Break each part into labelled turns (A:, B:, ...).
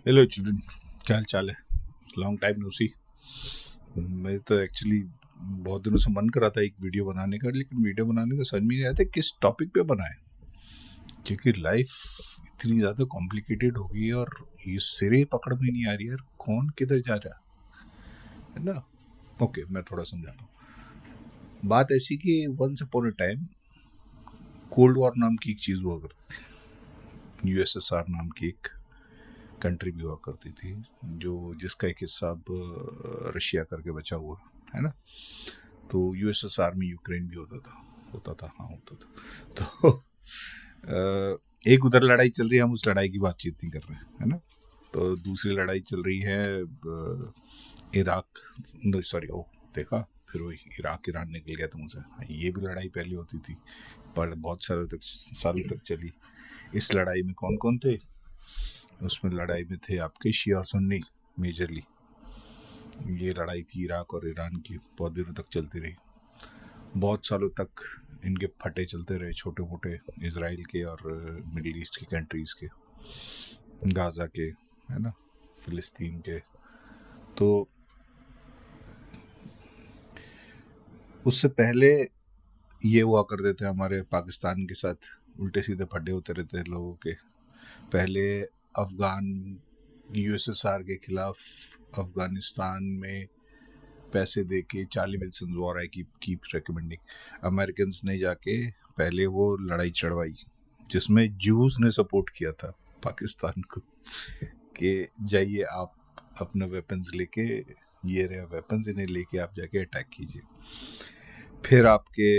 A: Hello children, क्या हाल चाल है? लॉन्ग टाइम नो सी। मैं तो एक्चुअली बहुत दिनों से मन कर रहा था एक वीडियो बनाने का, लेकिन वीडियो बनाने का समझ में नहीं आता किस टॉपिक पे बनाए, क्योंकि लाइफ इतनी ज़्यादा कॉम्प्लिकेटेड हो गई है और ये सिरे पकड़ में नहीं आ रही यार, कौन किधर जा रहा है ना। ओके, मैं थोड़ा समझाता हूँ। बात ऐसी कि once upon a time cold war नाम की एक चीज़ हुआ करती थी। यूएसएसआर नाम की एक कंट्री भी हुआ करती थी, जो जिसका एक हिस्सा अब रशिया करके बचा हुआ है ना। तो यूएसएसआर में यूक्रेन भी होता था। तो एक उधर लड़ाई चल रही है, हम उस लड़ाई की बातचीत नहीं कर रहे हैं, है ना। तो दूसरी लड़ाई चल रही है इराक, सॉरी, ओ देखा, फिर वो इराक ईरान निकल गया था मुझसे। ये भी लड़ाई पहले होती थी, पर बहुत सालों तक चली। इस लड़ाई में कौन कौन थे? उसमें लड़ाई में थे आपके शिया और सुन्नी मेजरली। ये लड़ाई थी इराक और ईरान की, बहुत दिनों तक चलती रही। बहुत सालों तक इनके फटे चलते रहे, छोटे मोटे, इसराइल के और मिडिल ईस्ट की कंट्रीज़ के, गाज़ा के, है ना, फ़िलिस्तीन के। तो उससे पहले ये हुआ करते थे हमारे पाकिस्तान के साथ, उल्टे सीधे फटे होते रहते लोगों के। पहले अफ़गान यूएसएसआर के खिलाफ अफ़गानिस्तान में पैसे दे के Charlie Wilson war I keep recommending, American ने जाके पहले वो लड़ाई चढ़वाई, जिसमें जूस ने सपोर्ट किया था पाकिस्तान को कि जाइए आप अपने वेपन्स लेके, ये रहे वेपन्स, इन्हें लेके आप जाके अटैक कीजिए। फिर आपके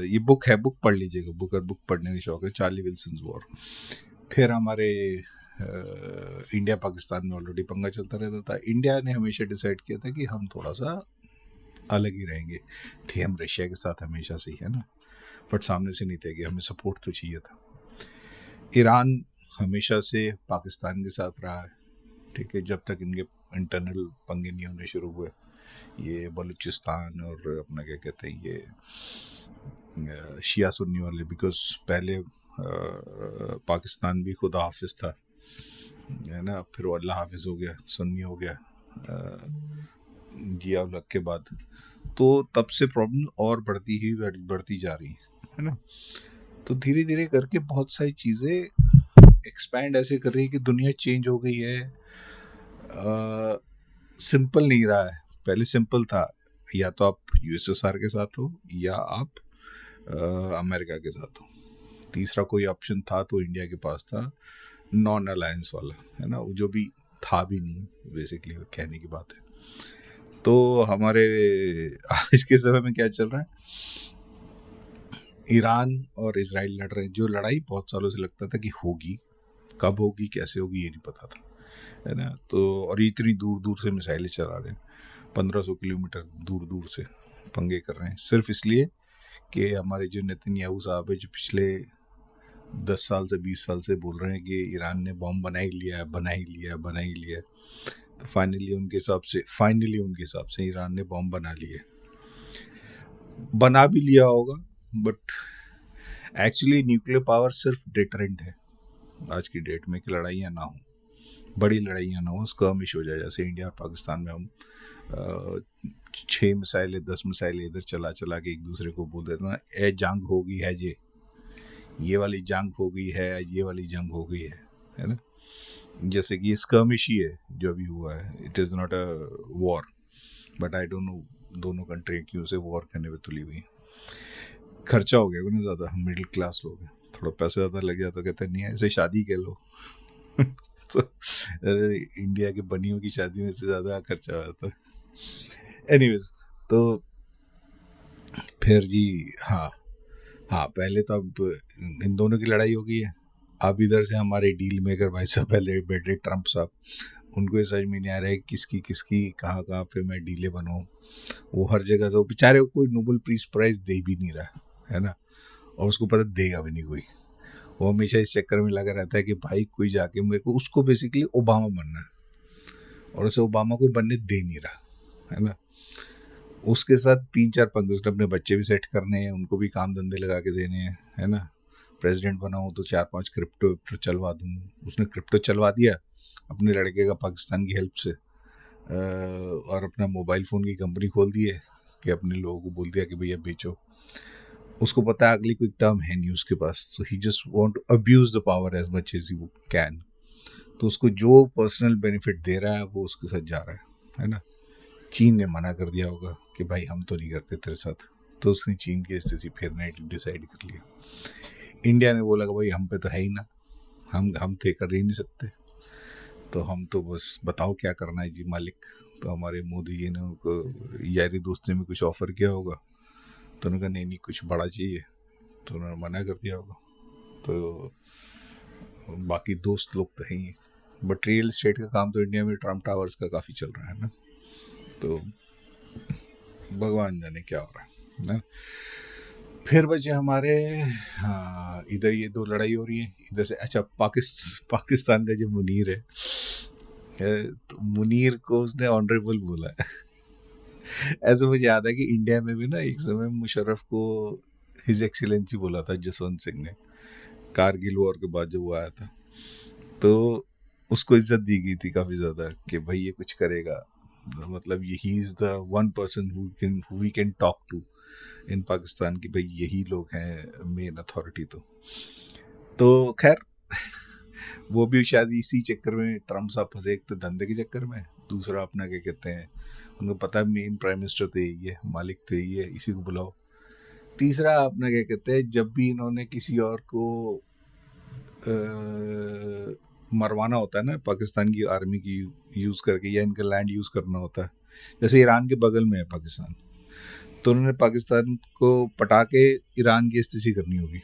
A: ये बुक है, बुक पढ़ लीजिएगा, बुक पढ़ने का शौक है, चार्ली विल्सन वॉर। फिर हमारे इंडिया पाकिस्तान में ऑलरेडी पंगा चलता रहता था। इंडिया ने हमेशा डिसाइड किया था कि हम थोड़ा सा अलग ही रहेंगे। थे हम रशिया के साथ हमेशा से ही, है ना, बट सामने से नहीं थे कि हमें सपोर्ट तो चाहिए था। ईरान हमेशा से पाकिस्तान के साथ रहा है, ठीक है, जब तक इनके इंटरनल पंगे नहीं होने शुरू हुए, ये बलूचिस्तान और अपना क्या कहते हैं ये शिया सुन्नी वाले। बिकॉज पहले पाकिस्तान भी खुदा हाफिज था, है ना, फिर वो अल्लाह हाफिज हो गया, सुन्नी हो गया जिया उल हक के बाद। तो तब से प्रॉब्लम और बढ़ती जा रही है ना। तो धीरे धीरे करके बहुत सारी चीज़ें एक्सपैंड ऐसे कर रही है कि दुनिया चेंज हो गई है। सिंपल नहीं रहा है। पहले सिंपल था, या तो आप यूएसएसआर के साथ हो या आप अमेरिका के साथ हो। तीसरा कोई ऑप्शन था तो इंडिया के पास था, नॉन अलायंस वाला, है ना, वो जो भी था भी नहीं, बेसिकली कहने की बात है। तो हमारे आज के समय में क्या चल रहा है, ईरान और इजराइल लड़ रहे हैं, जो लड़ाई बहुत सालों से लगता था कि होगी, कब होगी कैसे होगी ये नहीं पता था, है ना। तो और इतनी दूर दूर से मिसाइलें चला रहे हैं, 1500 किलोमीटर दूर दूर से पंगे कर रहे हैं, सिर्फ इसलिए कि हमारे जो नेतन्याहू साहब है, जो पिछले 10 साल से 20 साल से बोल रहे हैं कि ईरान ने बॉम्ब बना ही लिया। तो फाइनली उनके हिसाब से ईरान ने बॉम्ब बना भी लिया होगा, बट एक्चुअली न्यूक्लियर पावर सिर्फ डिटरेंट है आज की डेट में, कि लड़ाइयाँ ना हो, बड़ी लड़ाइयाँ ना हो, स्कर्मिश हो जाए। जैसे इंडिया और पाकिस्तान में हम 6 मिसाइलें 10 मिसाइलें इधर चला चला के एक दूसरे को बोल देते हैं, ए जंग हो गई है, ये वाली जंग हो गई है, ये वाली जंग हो गई है ना। जैसे कि स्कर्मिश ही है जो अभी हुआ है, it is not a war, but I don't know दोनों कंट्री क्यों से वॉर करने पे तुली हुई। खर्चा हो गया उन्हें ज़्यादा, हम मिडिल क्लास लोग हैं, थोड़ा पैसा ज़्यादा लग गया तो कहते नहीं है, ऐसे शादी कर लो तो इंडिया के बनियों की शादी में से ज़्यादा खर्चा हो जाता है। एनीवेज, तो फिर जी, हाँ पहले तो अब इन दोनों की लड़ाई हो गई है। अब इधर से हमारे डील मेकर भाई साहब पहले बैठे ट्रम्प साहब, उनको ये समझ में नहीं आ रहा है किसकी कहाँ कहाँ पे मैं डीले बनाऊँ। वो हर जगह से, वो बेचारे को कोई नोबेल पीस प्राइज़ दे भी नहीं रहा है ना, और उसको पता देगा भी नहीं कोई। वो हमेशा इस चक्कर में लगा रहता है कि भाई कोई जाके मेरे को, उसको बेसिकली ओबामा बनना है, और उसे ओबामा को बनने दे नहीं रहा, है ना। उसके साथ 3-4 पंगे, उसने अपने बच्चे भी सेट करने हैं, उनको भी काम धंधे लगा के देने हैं, है ना। प्रेसिडेंट बना हूँ तो 4-5 क्रिप्टो चलवा दूँ। उसने क्रिप्टो चलवा दिया अपने लड़के का पाकिस्तान की हेल्प से, और अपना मोबाइल फ़ोन की कंपनी खोल दी है कि अपने लोगों को बोल दिया कि भैया बेचो। उसको पता है अगली कोई टर्म है नहीं उसके पास, so he just want to abuse the power as much as he can. तो उसको जो पर्सनल बेनिफिट दे रहा है वो उसके साथ जा रहा है ना। चीन ने मना कर दिया होगा कि भाई हम तो नहीं करते तेरे साथ, तो उसने चीन की स्थिति फिर नहीं डिसाइड कर लिया। इंडिया ने बोला कि भाई हम पे तो है ही ना, हम तो कर ही नहीं सकते, तो हम तो बस बताओ क्या करना है जी मालिक। तो हमारे मोदी जी ने उनको यारी दोस्ती में कुछ ऑफर किया होगा, तो उन्होंने कहा नहीं नहीं कुछ बड़ा चाहिए, तो उन्होंने मना कर दिया होगा। तो बाकी दोस्त लोग तो हैं ही, बट रियल एस्टेट का काम तो इंडिया में ट्रम्प टावर्स का काफ़ी चल रहा है ना, तो भगवान जाने क्या हो रहा है ना। फिर बचे हमारे, हाँ इधर ये दो लड़ाई हो रही है इधर से। अच्छा पाकिस्तान का जो मुनीर है, तो मुनीर को उसने ऑनरेबल बोला है। ऐसे मुझे याद है कि इंडिया में भी ना एक समय मुशर्रफ को हिज एक्सीलेंसी बोला था जसवंत सिंह ने, कारगिल वॉर के बाद जब वो आया था, तो उसको इज्जत दी गई थी काफ़ी ज़्यादा कि भाई ये कुछ करेगा, मतलब he is the one person who we can talk to in Pakistan की, भाई यही लोग हैं मेन अथॉरिटी। तो खैर वो भी शायद इसी चक्कर में ट्रम्प साहब फंसे, एक तो धंधे के चक्कर में, दूसरा अपना क्या कहते हैं, उनको पता है मेन प्राइम मिनिस्टर तो यही है, मालिक तो यही है, इसी को बुलाओ। तीसरा अपना क्या कहते हैं, जब भी इन्होंने किसी और को मरवाना होता है ना पाकिस्तान की आर्मी की यूज़ करके, या इनका लैंड यूज़ करना होता है, जैसे ईरान के बगल में है पाकिस्तान, तो उन्होंने पाकिस्तान को पटा के ईरान की इस्तीसी करनी होगी।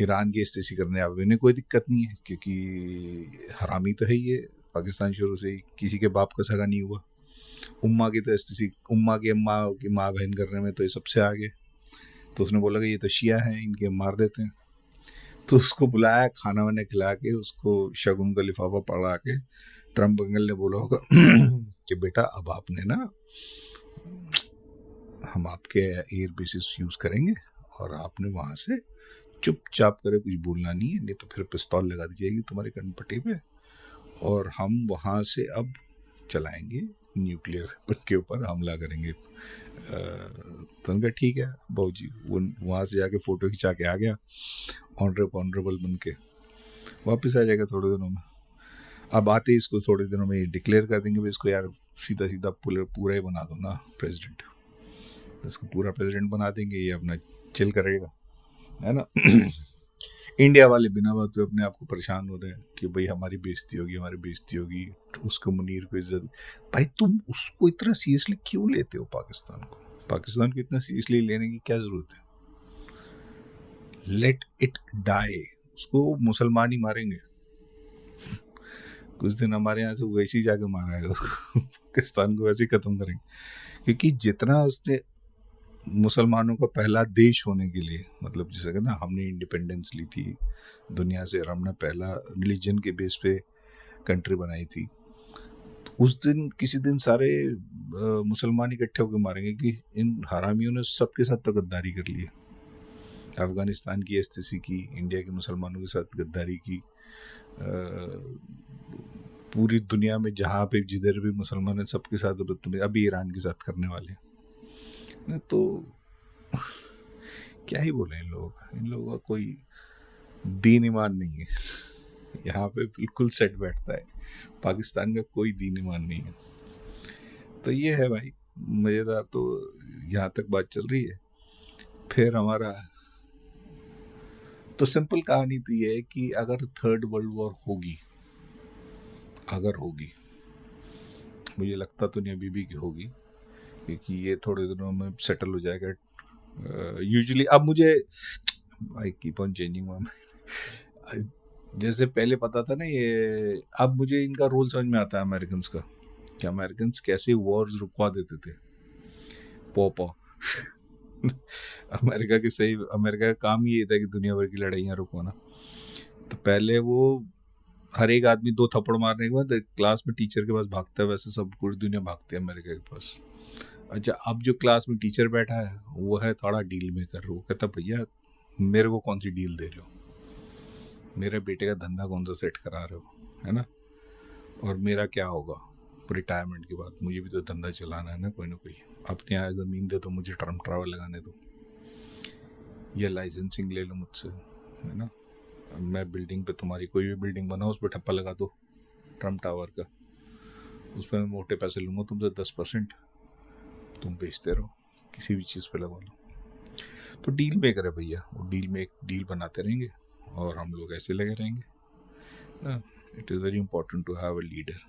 A: ईरान की इस्तीसी करने अब इन्हें कोई दिक्कत नहीं है, क्योंकि हरामी तो है ही है पाकिस्तान, शुरू से ही किसी के बाप का सगा नहीं हुआ। उम्मा की तो इस्तीसी, उम्मा की अम्मा की माँ बहन करने में तो ये सबसे आगे। तो उसने बोला कि ये तो शिया हैं, इनके मार देते हैं। तो उसको बुलाया, खाना वाना खिला के, उसको शगुन का लिफाफा पढ़ा के, ट्रम्प अंकल ने बोला होगा कि बेटा अब आपने ना, हम आपके एयर बेसिस यूज़ करेंगे और आपने वहाँ से चुपचाप करे, कुछ बोलना नहीं है, नहीं तो फिर पिस्तौल लगा दी जाएगी तुम्हारे कनपट्टी पे, और हम वहाँ से अब चलाएंगे न्यूक्लियर वेपन के ऊपर हमला करेंगे। तो उनका ठीक है बाबू जी, वो वहाँ से जाके फ़ोटो खिंचा के आ गया, ऑनरेबल बन के वापस आ जाएगा थोड़े दिनों में। अब आते ही इसको थोड़े दिनों में डिक्लेयर कर देंगे, इसको यार सीधा सीधा पूरा ही बना दो ना प्रेसिडेंट, इसको पूरा प्रेसिडेंट बना देंगे, ये अपना चिल करेगा, है ना। इंडिया वाले बिना बात पे अपने आप को परेशान हो रहे हैं कि भाई हमारी बेइज्जती होगी, उसको मुनीर को इज्जत। भाई तुम उसको इतना सीरियसली क्यों लेते हो? पाकिस्तान को इतना सीरियसली लेने की क्या जरूरत है? लेट इट डाई, उसको मुसलमान ही मारेंगे। कुछ दिन हमारे यहाँ से वैसे ही जाके मारा है उसको, पाकिस्तान को वैसे ही खत्म करेंगे, क्योंकि जितना उसने मुसलमानों का पहला देश होने के लिए, मतलब जैसे कि ना हमने इंडिपेंडेंस ली थी दुनिया से और हमने पहला रिलीजन के बेस पे कंट्री बनाई थी, तो उस दिन किसी दिन सारे मुसलमान इकट्ठे होकर मारेंगे कि इन हरामियों ने सबके साथ तो गद्दारी कर ली है। अफगानिस्तान की एसटीसी की, इंडिया के मुसलमानों के साथ गद्दारी की, पूरी दुनिया में जहाँ पे जिधर भी मुसलमान है सबके साथ, अभी ईरान के साथ करने वाले हैं। तो क्या ही बोले इन लोगों का कोई दीन ईमान नहीं है यहाँ पे, बिल्कुल सेट बैठता है, पाकिस्तान का कोई दीन ईमान नहीं है। तो ये है भाई मज़ेदार, तो यहाँ तक बात चल रही है। फिर हमारा तो सिंपल कहानी तो ये है कि अगर थर्ड वर्ल्ड वॉर होगी, मुझे लगता तो नहीं अभी भी कि होगी, क्योंकि ये थोड़े दिनों में सेटल हो जाएगा यूजुअली। अब मुझे I keep on changing my mind, जैसे पहले पता था ना ये, अब मुझे इनका रोल समझ में आता है अमेरिकन्स का, कि अमेरिकन्स कैसे वॉर्स रुकवा देते थे। पोपा अमेरिका का काम ही ये था कि दुनिया भर की लड़ाइयाँ रुकवाना। तो पहले वो हर एक आदमी 2 थप्पड़ मारने के बाद क्लास में टीचर के पास भागता है, वैसे सब पूरी दुनिया भागती है अमेरिका के पास। अच्छा, अब जो क्लास में टीचर बैठा है वो है थोड़ा डील मेकर, वो कहता भैया मेरे को कौन सी डील दे रहे हो, मेरे बेटे का धंधा कौन सा सेट करा रहे हो, है ना। और मेरा क्या होगा रिटायरमेंट के बाद, मुझे भी तो धंधा चलाना है ना कोई। अपने यहाँ ज़मीन दे तो मुझे टर्म ट्रैवल लगाने दो, या लाइसेंसिंग ले लो मुझसे, है ना। मैं बिल्डिंग पे, तुम्हारी कोई भी बिल्डिंग बनाओ उस पर ठप्पा लगा दो ट्रम टावर का, उस पर मैं मोटे पैसे लूँगा तुमसे 10%, तुम बेचते रहो, किसी भी चीज़ पे लगा लो। तो डील मेकर है भैया, वो डील बनाते रहेंगे और हम लोग ऐसे लगे रहेंगे ना। It is very important to have a leader.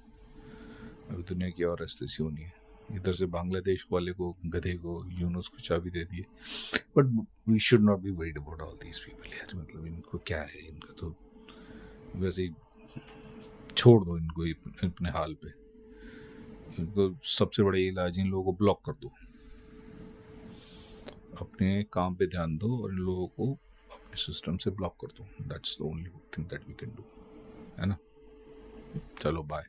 A: अभी दुनिया की और ऐसी होनी है, इधर से बांग्लादेश वाले को, गधे को, यूनुस को चाबी दे दिए। But we should not be worried about all these people यार, मतलब इनको क्या है, इनका तो वैसे ही छोड़ दो इनको अपने हाल पे। इनको सबसे बड़ा इलाज, इन लोगों को ब्लॉक कर दो, अपने काम पे ध्यान दो और इन लोगों को अपने सिस्टम से ब्लॉक कर दो। That's the only thing that we can do, है ना। चलो बाय।